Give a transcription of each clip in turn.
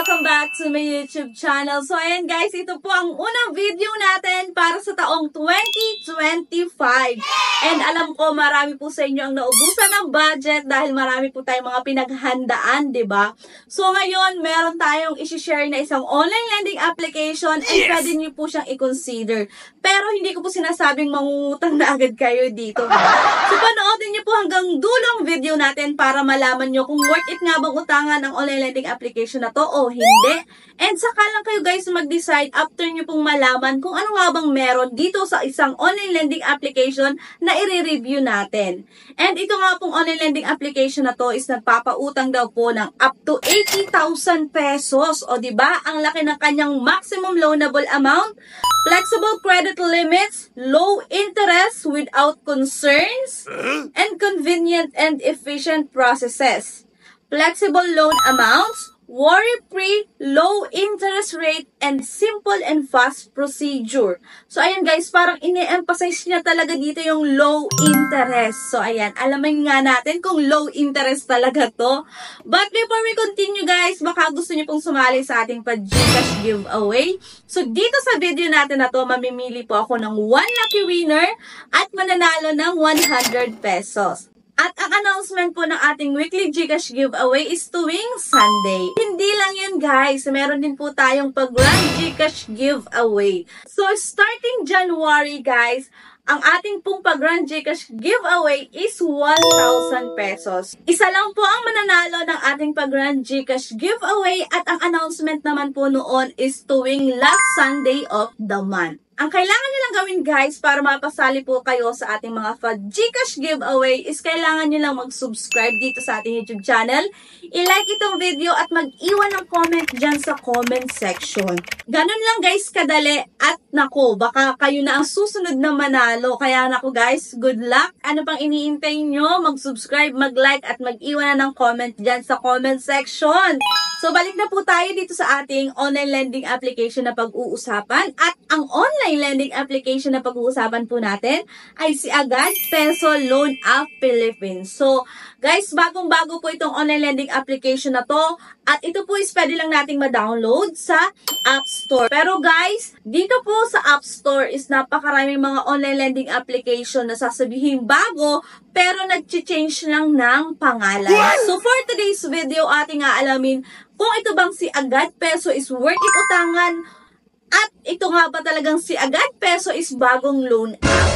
Welcome back to my YouTube channel. So ayan guys, ito po ang unang video natin para sa taong 2025. And alam ko marami po sa inyo ang naubusan ng budget dahil marami po tayong mga pinaghandaan, 'di ba? So ngayon, meron tayong i-share na isang online lending application and pwede niyo po siyang i-consider. Pero hindi ko po sinasabing mangungutang na agad kayo dito. So panoodin niyo po hanggang dulong video natin para malaman niyo kung worth it nga bang utangan ang online lending application na to o hindi. And saka lang kayo guys mag-decide after nyo pong malaman kung ano nga bang meron dito sa isang online lending application na i-review natin. And ito nga pong online lending application na to is nagpapautang daw po ng up to 80,000 pesos. O diba, ang laki ng kanyang maximum loanable amount, flexible credit limits, low interest without concerns, and convenient and efficient processes. Flexible loan amounts, worry-free, low interest rate, and simple and fast procedure. So, ayan guys, parang ini-emphasize niya talaga dito yung low interest. So, ayan, alamin nga natin kung low interest talaga to. But before we continue guys, baka gusto niyo pong sumali sa ating pa-GCash giveaway. So, dito sa video natin na to, mamimili po ako ng 1 lucky winner at mananalo ng 100 pesos. At ang announcement po ng ating weekly GCash giveaway is tuwing Sunday. Hindi lang yun guys, meron din po tayong pag-grand GCash giveaway. So starting January guys, ang ating pong pag-grand GCash giveaway is 1,000 pesos. Isa lang po ang mananalo ng ating pag-grand GCash giveaway at ang announcement naman po noon is tuwing last Sunday of the month. Ang kailangan nyo lang gawin guys para mapasali po kayo sa ating mga GCash giveaway is kailangan nyo lang mag-subscribe dito sa ating YouTube channel, i-like itong video at mag-iwan ng comment dyan sa comment section. Ganun lang guys kadali at naku, baka kayo na ang susunod na manalo. Kaya naku guys, good luck. Ano pang iniintay nyo? Mag-subscribe, mag-like at mag-iwan na ng comment dyan sa comment section. So, balik na po tayo dito sa ating online lending application na pag-uusapan. At ang online lending application na pag-uusapan po natin ay si Agad Peso Loan App Philippines. So, guys, bagong-bago po itong online lending application na to. At ito po is pwede lang nating ma-download sa App Store. Pero guys, dito po sa App Store is napakaraming mga online lending application na sasabihin bago, pero nag-change lang ng pangalan. So, for today's video, ating aalamin kung ito bang si Agad Peso is worth it utangan at ito nga ba talagang si Agad Peso is bagong loan app.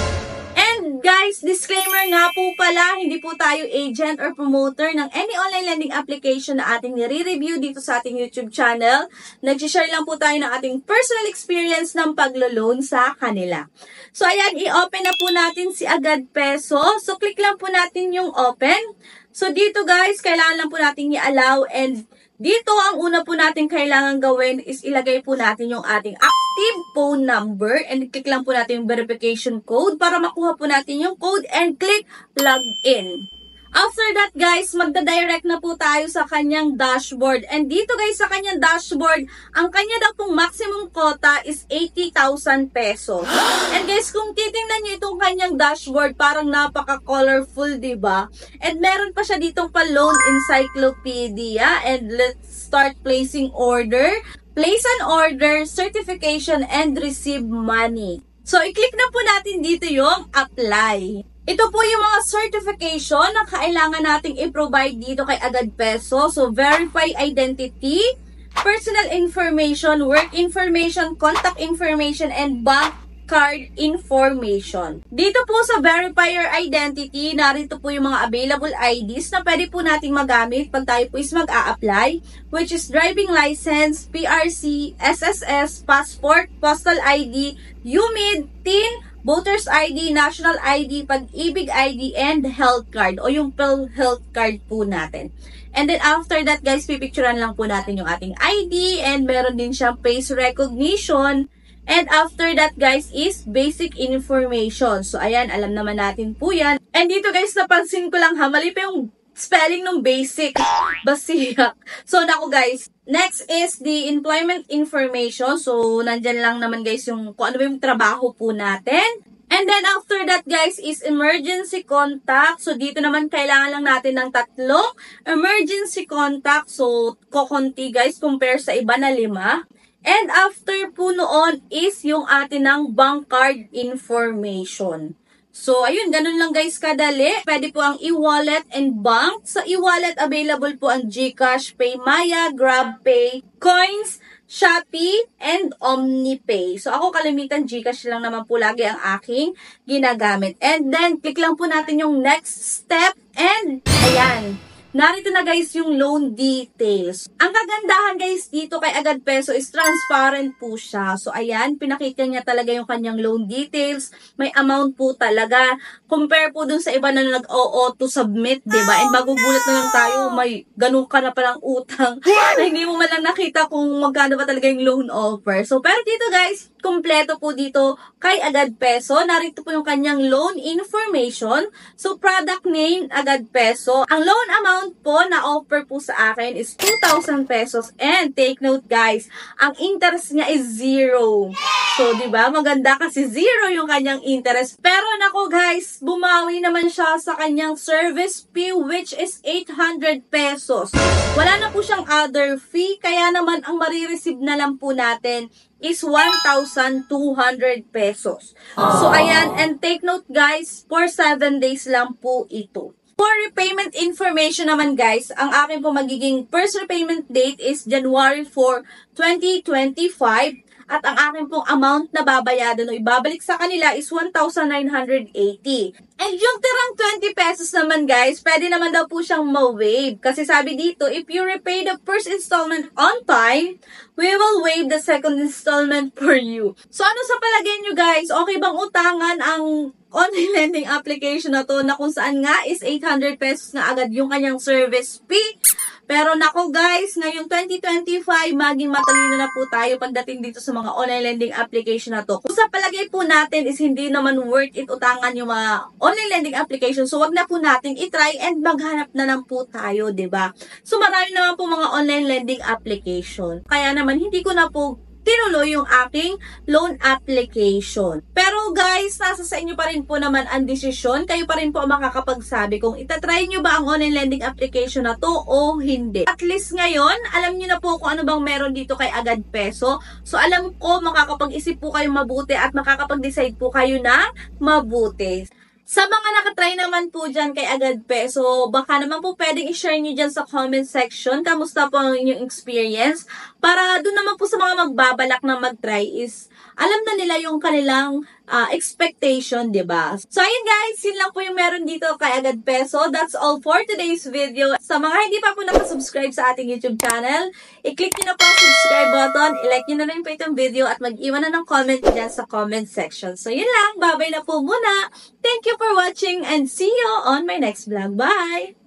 And guys, disclaimer nga po pala, hindi po tayo agent or promoter ng any online lending application na ating nire-review dito sa ating YouTube channel. Nag-share lang po tayo ng ating personal experience ng paglo-loan sa kanila. So ayan, i-open na po natin si Agad Peso. So click lang po natin yung open. So dito guys, kailangan lang po natin i-allow and dito, ang una po natin kailangan gawin is ilagay po natin yung ating active phone number and click lang po natin yung verification code para makuha po natin yung code and click login. After that guys, magda-direct na po tayo sa kanyang dashboard. And dito guys, sa kanyang dashboard, ang kanya daw pong maximum quota is 80,000 pesos. And guys, kung titingnan nyo itong kanyang dashboard, parang napaka-colorful, diba? And meron pa siya ditong pa-loan encyclopedia. And let's start placing order. Place an order, certification, and receive money. So, i-click na po natin dito yung apply. Ito po yung mga certification na kailangan nating i-provide dito kay Agad Peso. So, verify identity, personal information, work information, contact information, and bank card information. Dito po sa verify your identity, narito po yung mga available IDs na pwede po nating magamit pag tayo po is mag-a-apply, which is driving license, PRC, SSS, passport, postal ID, UMID, TIN, Voters ID, National ID, Pag-ibig ID, and Health Card o yung Health Card po natin. And then after that guys, pipicturean lang po natin yung ating ID and meron din siyang face recognition. And after that guys is basic information. So ayan, alam naman natin po yan. And dito guys, napansin ko lang ha, mali pa yung spelling ng basic. Basiyak. So naku guys, next is the employment information. So nandyan lang naman guys yung kung ano ba yung trabaho po natin. And then after that guys is emergency contact. So dito naman kailangan lang natin ng 3 emergency contact. So kokonti guys compare sa iba na 5. And after po noon is yung atin ng bank card information. So, ayun, ganun lang guys kadali. Pwede po ang e-wallet and bank. Sa e-wallet, available po ang GCash, PayMaya, GrabPay, Coins, Shopee, and OmniPay. So, ako kalimitan GCash lang naman po lagi ang aking ginagamit. And then, click lang po natin yung next step. And, ayan. Narito na guys yung loan details. Ang kagandahan guys dito kay Agad Peso is transparent po siya. So ayan, pinakita niya talaga yung kanyang loan details. May amount po talaga. Compare po dun sa iba na nag-o-auto submit, diba? And magugulat na lang tayo, may ganun ka na palang utang. Na hindi mo man lang nakita kung magkano ba talaga yung loan offer. So pero dito guys, kompleto po dito kay Agad Peso. Narito po yung kanyang loan information. So product name, Agad Peso. Ang loan amount po na offer po sa akin is 2,000 pesos. And take note guys, ang interest niya is 0. So, di ba? Maganda kasi 0 yung kanyang interest. Pero nako guys, bumawi naman siya sa kanyang service fee which is 800 pesos. Wala na po siyang other fee, kaya naman ang marireceive na lang po natin is 1,200 pesos. So, ayan. And take note guys, for 7 days lang po ito. For repayment information naman guys, ang akin po magiging first repayment date is January 4, 2025. At ang akin pong amount na babayadan o ibabalik sa kanila is 1,980. And yung tirang 20 pesos naman guys, pwede naman daw po siyang ma-waive. Kasi sabi dito, if you repay the first installment on time, we will waive the second installment for you. So ano sa palagay nyo guys? Okay bang utangan ang online lending application na to na kung saan nga is 800 pesos na agad yung kanyang service fee? Pero nako guys, ngayong 2025, maging matalino na po tayo pagdating dito sa mga online lending application na to. Kung sa palagay po natin is hindi naman worth it utangan yung mga online lending application, so wag na po natin itry and maghanap na lang po tayo, 'di ba? So marami naman po mga online lending application. Kaya naman hindi ko na po tinuloy yung aking loan application. Pero guys, nasa sa inyo pa rin po naman ang desisyon. Kayo pa rin po ang makakapagsabi kung itatry nyo ba ang online lending application na to o hindi. At least ngayon, alam nyo na po kung ano bang meron dito kay Agad Peso. So alam ko, makakapag-isip po kayo mabuti at makakapag-decide po kayo na mabuti. Sa mga nakatry naman po dyan kay Agad Peso, baka naman po pwedeng i-share nyo dyan sa comment section. Kamusta po ang inyong experience? Para doon naman po sa mga magbabalak na mag-try is, alam na nila yung kanilang expectation, diba? So, ayun guys, yun lang po yung meron dito kay Agad Peso. That's all for today's video. Sa mga hindi pa po nakasubscribe sa ating YouTube channel, i-click nyo na po ang subscribe button, i-like nyo na rin po itong video at mag-iwan na ng comment dyan sa comment section. So, yun lang. Babay na po muna. Thank you for watching and see you on my next vlog. Bye!